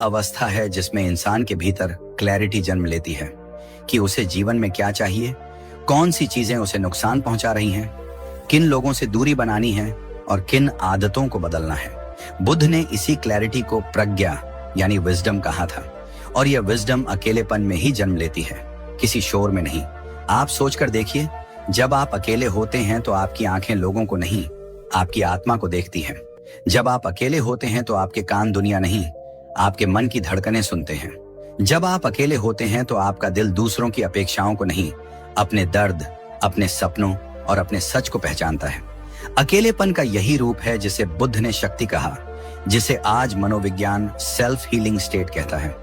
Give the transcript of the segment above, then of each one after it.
अवस्था है जिसमें इंसान के भीतर क्लैरिटी जन्म लेती है कि उसे जीवन में क्या चाहिए, कौन सी चीजें उसे नुकसान पहुंचा रही हैं, किन लोगों से दूरी बनानी है और किन आदतों को बदलना है। बुद्ध ने इसी क्लैरिटी को प्रज्ञा यानी विजडम कहा था, और यह विजडम अकेलेपन में ही जन्म लेती है, किसी शोर में नहीं। आप सोचकर देखिए, जब आप अकेले होते हैं तो आपकी आंखें लोगों को नहीं, आपकी आत्मा को देखती हैं। जब आप अकेले होते हैं तो आपके कान दुनिया नहीं, आपके मन की धड़कनें सुनते हैं। जब आप अकेले होते हैं तो आपका दिल दूसरों की अपेक्षाओं को नहीं, अपने दर्द, अपने सपनों और अपने सच को पहचानता है। अकेलेपन का यही रूप है जिसे बुद्ध ने शक्ति कहा, जिसे आज मनोविज्ञान सेल्फ हीलिंग स्टेट कहता है।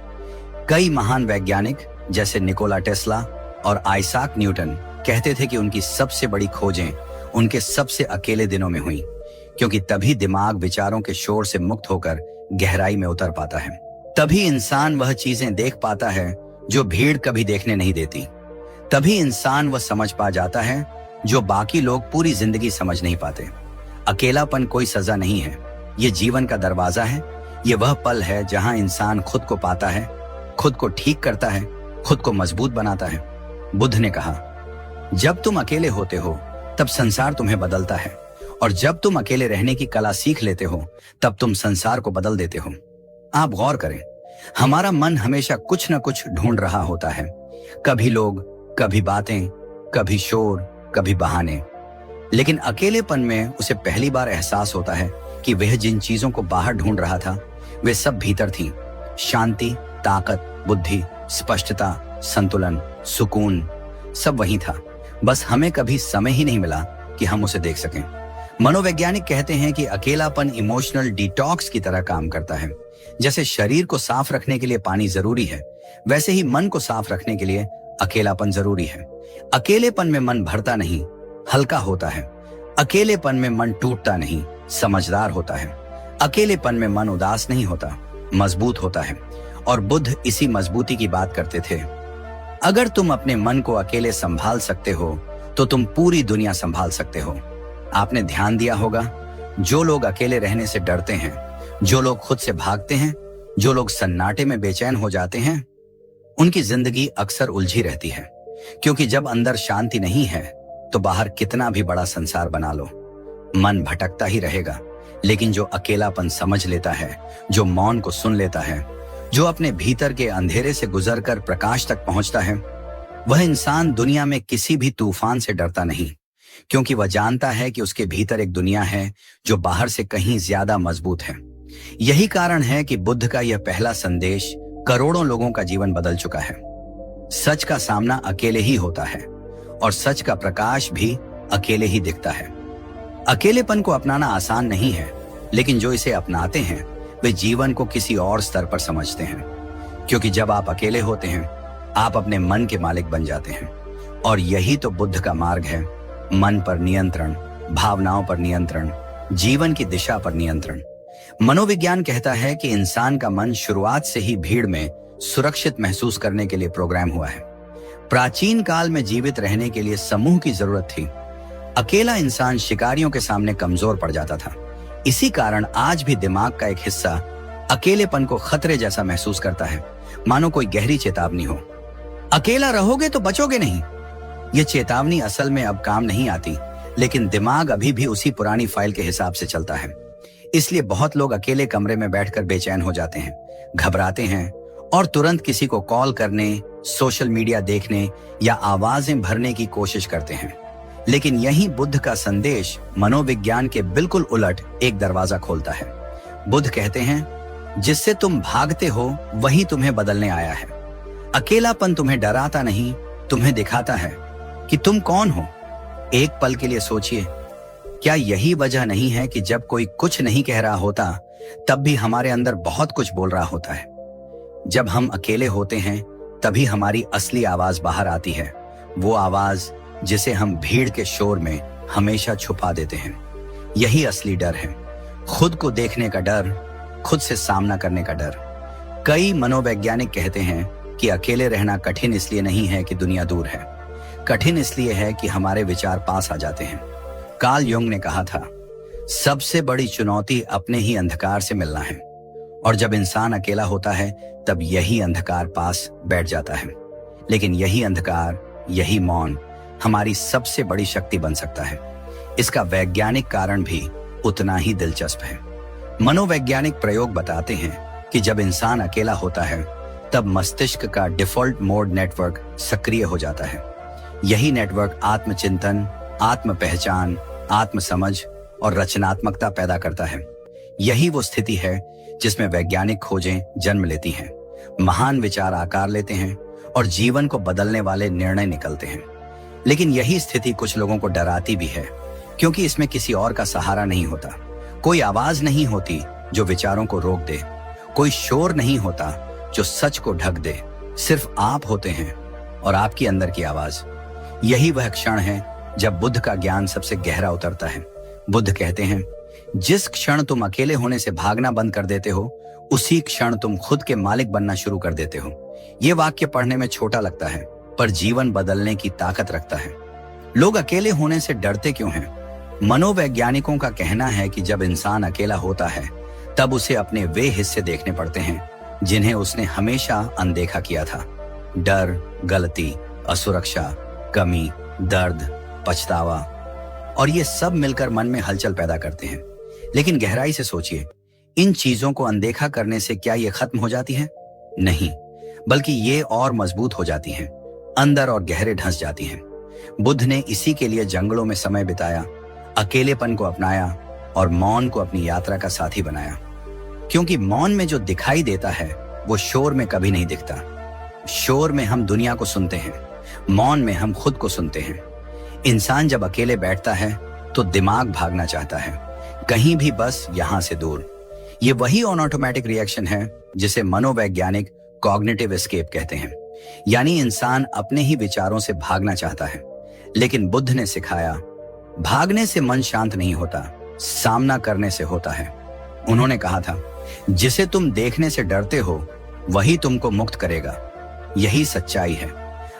कई महान वैज्ञानिक जैसे निकोला टेस्ला और आइजैक न्यूटन कहते थे कि उनकी सबसे बड़ी खोजें उनके सबसे अकेले दिनों में हुई, क्योंकि तभी दिमाग विचारों के शोर से मुक्त होकर गहराई में उतर पाता है। तभी इंसान वह चीजें देख पाता है जो भीड़ कभी देखने नहीं देती। तभी इंसान वह समझ पा जाता है जो बाकी लोग पूरी जिंदगी समझ नहीं पाते। अकेलापन कोई सजा नहीं है, ये जीवन का दरवाजा है। ये वह पल है जहां इंसान खुद को पाता है, खुद को ठीक करता है, खुद को मजबूत बनाता है। बुद्ध ने कहा, जब तुम अकेले होते हो तब संसार तुम्हें बदलता है, और जब तुम अकेले रहने की कला सीख लेते हो तब तुम संसार को बदल देते हो। आप गौर करें, हमारा मन हमेशा कुछ न कुछ ढूंढ रहा होता है। कभी लोग, कभी बातें, कभी शोर, कभी बहाने। लेकिन अकेलेपन में उसे पहली बार एहसास होता है कि वह जिन चीजों को बाहर ढूंढ रहा था वे सब भीतर थीं। शांति, ताकत, बुद्धि, स्पष्टता, संतुलन, सुकून, सब वहीं था। बस हमें कभी समय ही नहीं मिला कि हम उसे देख सकें। मनोवैज्ञानिक कहते हैं कि अकेलापन इमोशनल डिटॉक्स की तरह काम करता है। जैसे शरीर को साफ रखने के लिए पानी जरूरी है, वैसे ही मन को साफ रखने के लिए अकेलापन जरूरी है। अकेलेपन में मन भरता नहीं, हल्का होता है। अकेलेपन में मन टूटता नहीं, समझदार होता है। अकेलेपन में मन उदास नहीं होता, मजबूत होता है। और बुद्ध इसी मजबूती की बात करते थे। अगर तुम अपने मन को अकेले संभाल सकते हो तो तुम पूरी दुनिया संभाल सकते हो। आपने ध्यान दिया होगा, जो लोग अकेले रहने से डरते हैं, जो लोग खुद से भागते हैं, जो लोग सन्नाटे में बेचैन हो जाते हैं, उनकी जिंदगी अक्सर उलझी रहती है। क्योंकि जब अंदर शांति नहीं है तो बाहर कितना भी बड़ा संसार बना लो, मन भटकता ही रहेगा। लेकिन जो अकेलापन समझ लेता है, जो मौन को सुन लेता है, जो अपने भीतर के अंधेरे से गुजरकर प्रकाश तक पहुंचता है, वह इंसान दुनिया में किसी भी तूफान से डरता नहीं, क्योंकि वह जानता है कि उसके भीतर एक दुनिया है जो बाहर से कहीं ज्यादा मजबूत है। यही कारण है कि बुद्ध का यह पहला संदेश करोड़ों लोगों का जीवन बदल चुका है। सच का सामना अकेले ही होता है और सच का प्रकाश भी अकेले ही दिखता है। अकेलेपन को अपनाना आसान नहीं है, लेकिन जो इसे अपनाते हैं वे जीवन को किसी और स्तर पर समझते हैं। क्योंकि जब आप अकेले होते हैं, आप अपने मन के मालिक बन जाते हैं। और यही तो बुद्ध का मार्ग है, मन पर नियंत्रण, भावनाओं पर नियंत्रण, जीवन की दिशा पर नियंत्रण। मनोविज्ञान कहता है कि इंसान का मन शुरुआत से ही भीड़ में सुरक्षित महसूस करने के लिए प्रोग्राम हुआ है। प्राचीन काल में जीवित रहने के लिए समूह की जरूरत थी। अकेला इंसान शिकारियों के सामने कमजोर पड़ जाता था। इसी कारण आज भी दिमाग का एक हिस्सा अकेलेपन को खतरे जैसा महसूस करता है, मानो कोई गहरी चेतावनी हो। अकेला रहोगे तो बचोगे नहीं। यह चेतावनी असल में अब काम नहीं आती, लेकिन दिमाग अभी भी उसी पुरानी फाइल के हिसाब से चलता है। इसलिए बहुत लोग अकेले कमरे में बैठकर बेचैन हो जाते हैं, घबराते हैं और तुरंत किसी को कॉल करने, सोशल मीडिया देखने या आवाजें भरने की कोशिश करते हैं। लेकिन यही बुद्ध का संदेश मनोविज्ञान के बिल्कुल उलट एक दरवाजा खोलता है। बुद्ध कहते हैं, जिससे तुम भागते हो वही तुम्हें बदलने आया है। अकेलापन तुम्हें डराता नहीं, तुम्हें दिखाता है कि तुम कौन हो। एक पल के लिए सोचिए, क्या यही वजह नहीं है कि जब कोई कुछ नहीं कह रहा होता तब भी हमारे अंदर बहुत कुछ बोल रहा होता है। जब हम अकेले होते हैं तभी हमारी असली आवाज बाहर आती है, वो आवाज जिसे हम भीड़ के शोर में हमेशा छुपा देते हैं। यही असली डर है, खुद को देखने का डर, खुद से सामना करने का डर। कई मनोवैज्ञानिक कहते हैं कि अकेले रहना कठिन इसलिए नहीं है कि दुनिया दूर है, कठिन इसलिए है कि हमारे विचार पास आ जाते हैं। कार्ल युंग ने कहा था, सबसे बड़ी चुनौती अपने ही अंधकार से मिलना है। और जब इंसान अकेला होता है तब यही अंधकार पास बैठ जाता है। लेकिन यही अंधकार, यही मौन हमारी सबसे बड़ी शक्ति बन सकता है। इसका वैज्ञानिक कारण भी उतना ही दिलचस्प है। मनोवैज्ञानिक प्रयोग बताते हैं कि जब इंसान अकेला होता है तब मस्तिष्क का डिफॉल्ट मोड नेटवर्क सक्रिय हो जाता है। यही नेटवर्क आत्मचिंतन, आत्म पहचान, आत्म समझ और रचनात्मकता पैदा करता है। यही वो स्थिति है जिसमें वैज्ञानिक खोजें जन्म लेती हैं, महान विचार आकार लेते हैं और जीवन को बदलने वाले निर्णय निकलते हैं। लेकिन यही स्थिति कुछ लोगों को डराती भी है, क्योंकि इसमें किसी और का सहारा नहीं होता। कोई आवाज नहीं होती जो विचारों को रोक दे, कोई शोर नहीं होता जो सच को ढक दे। सिर्फ आप होते हैं और आपकी अंदर की आवाज। यही वह क्षण है जब बुद्ध का ज्ञान सबसे गहरा उतरता है। बुद्ध कहते हैं, जिस क्षण तुम अकेले होने से भागना बंद कर देते हो, उसी क्षण तुम खुद के मालिक बनना शुरू कर देते हो। ये वाक्य पढ़ने में छोटा लगता है, पर जीवन बदलने की ताकत रखता है। लोग अकेले होने से डरते क्यों हैं? मनोवैज्ञानिकों का कहना है कि जब इंसान अकेला होता है तब उसे अपने वे हिस्से देखने पड़ते हैं जिन्हें उसने हमेशा अनदेखा किया था। डर, गलती, असुरक्षा, कमी, दर्द, पछतावा, और ये सब मिलकर मन में हलचल पैदा करते हैं। लेकिन गहराई से सोचिए, इन चीजों को अनदेखा करने से क्या ये खत्म हो जाती है? नहीं, बल्कि ये और मजबूत हो जाती हैं, अंदर और गहरे ढंस जाती हैं। बुद्ध ने इसी के लिए जंगलों में समय बिताया, अकेलेपन को अपनाया और मौन को अपनी यात्रा का साथी बनाया। क्योंकि मौन में जो दिखाई देता है वो शोर में कभी नहीं दिखता। शोर में हम दुनिया को सुनते हैं, मौन में हम खुद को सुनते हैं। इंसान जब अकेले बैठता है तो दिमाग भागना चाहता है, कहीं भी बस यहां से दूर। ये वही ऑन ऑटोमेटिक रिएक्शन है जिसे मनोवैज्ञानिक कॉग्निटिव एस्केप कहते हैं, यानी इंसान अपने ही विचारों से भागना चाहता है। लेकिन बुद्ध ने सिखाया, भागने से मन शांत नहीं होता, सामना करने से होता है। उन्होंने कहा था, जिसे तुम देखने से डरते हो वही तुमको मुक्त करेगा। यही सच्चाई है।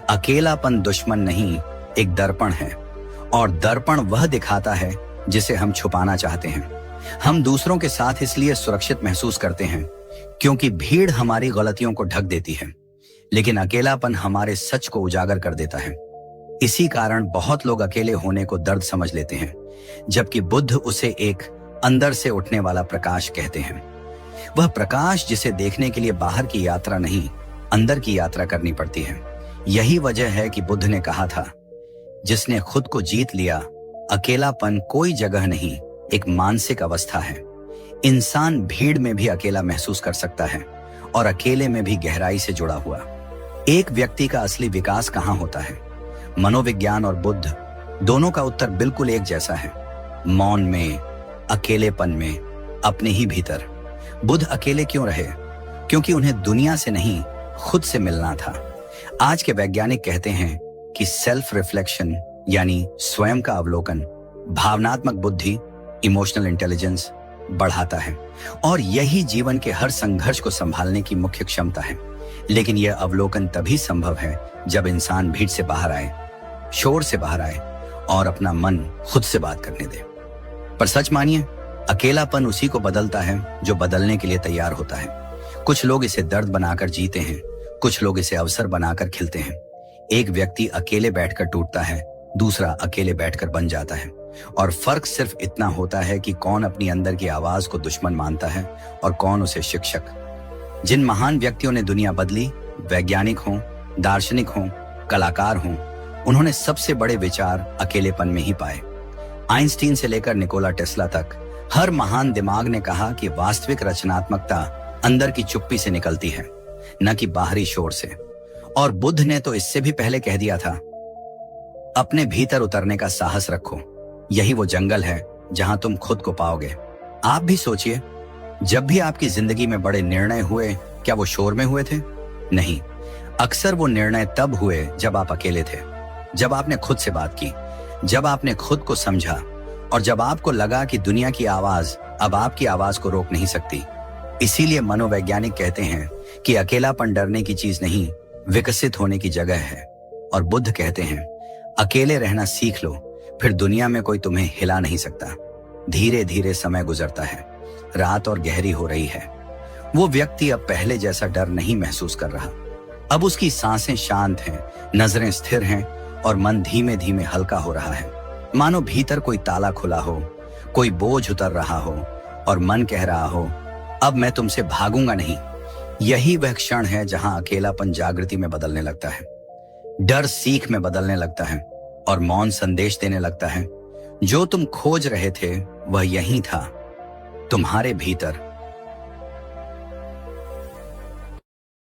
अकेलापन दुश्मन नहीं, एक दर्पण है, और दर्पण वह दिखाता है जिसे हम छुपाना चाहते हैं। हम दूसरों के साथ इसलिए सुरक्षित महसूस करते हैं क्योंकि भीड़ हमारी गलतियों को ढक देती है, लेकिन अकेलापन हमारे सच को उजागर कर देता है। इसी कारण बहुत लोग अकेले होने को दर्द समझ लेते हैं, जबकि बुद्ध उसे एक अंदर से उठने वाला प्रकाश कहते हैं। वह प्रकाश जिसे देखने के लिए बाहर की यात्रा नहीं, अंदर की यात्रा करनी पड़ती है। यही वजह है कि बुद्ध ने कहा था, जिसने खुद को जीत लिया, अकेलापन कोई जगह नहीं, एक मानसिक अवस्था है। इंसान भीड़ में भी अकेला महसूस कर सकता है और अकेले में भी गहराई से जुड़ा हुआ। एक व्यक्ति का असली विकास कहाँ होता है? मनोविज्ञान और बुद्ध दोनों का उत्तर बिल्कुल एक जैसा है, मौन में, अकेलेपन में, अपने ही भीतर। बुद्ध अकेले क्यों रहे? क्योंकि उन्हें दुनिया से नहीं, खुद से मिलना था। आज के वैज्ञानिक कहते हैं कि सेल्फ रिफ्लेक्शन यानी स्वयं का अवलोकन भावनात्मक बुद्धि, इमोशनल इंटेलिजेंस बढ़ाता है, और यही जीवन के हर संघर्ष को संभालने की मुख्य क्षमता है। लेकिन यह अवलोकन तभी संभव है जब इंसान भीड़ से बाहर आए, शोर से बाहर आए और अपना मन खुद से बात करने दे। पर सच मानिए, अकेलापन उसी को बदलता है जो बदलने के लिए तैयार होता है। कुछ लोग इसे दर्द बनाकर जीते हैं, कुछ लोग इसे अवसर बनाकर खिलते हैं। एक व्यक्ति अकेले बैठकर टूटता है, दूसरा अकेले बैठकर बन जाता है, और फर्क सिर्फ इतना होता है कि कौन अपनी अंदर की आवाज को दुश्मन मानता है और कौन उसे शिक्षक। जिन महान व्यक्तियों ने दुनिया बदली, वैज्ञानिक हों, दार्शनिक हों, कलाकार हों, उन्होंने सबसे बड़े विचार अकेलेपन में ही पाए। आइंस्टीन से लेकर निकोला टेस्ला तक हर महान दिमाग ने कहा कि वास्तविक रचनात्मकता अंदर की चुप्पी से निकलती है, न कि बाहरी शोर से। और बुद्ध ने तो इससे भी पहले कह दिया था, अपने भीतर उतरने का साहस रखो, यही वो जंगल है जहां तुम खुद को पाओगे। आप भी सोचिए, जब भी आपकी जिंदगी में बड़े निर्णय हुए, क्या वो शोर में हुए थे? नहीं, अक्सर वो निर्णय तब हुए जब आप अकेले थे, जब आपने खुद से बात की, जब आपने खुद को समझा, और जब आपको लगा कि दुनिया की आवाज अब आपकी आवाज को रोक नहीं सकती। इसीलिए मनोवैज्ञानिक कहते हैं कि अकेलापन डरने की चीज नहीं, विकसित होने की जगह है। और बुद्ध कहते हैं, अकेले रहना सीख लो, फिर दुनिया में कोई तुम्हें हिला नहीं सकता। धीरे धीरे समय गुजरता है, रात और गहरी हो रही है। वो व्यक्ति अब पहले जैसा डर नहीं महसूस कर रहा। अब उसकी सांसें शांत हैं, नजरें स्थिर हैं और मन धीमे धीमे हल्का हो रहा है। मानो भीतर कोई ताला खुला हो, कोई बोझ उतर रहा हो और मन कह रहा हो, अब मैं तुमसे भागूंगा नहीं। यही वह क्षण है जहां अकेलापन जागृति में बदलने लगता है, डर सीख में बदलने लगता है और मौन संदेश देने लगता है, जो तुम खोज रहे थे वह यहीं था, तुम्हारे भीतर।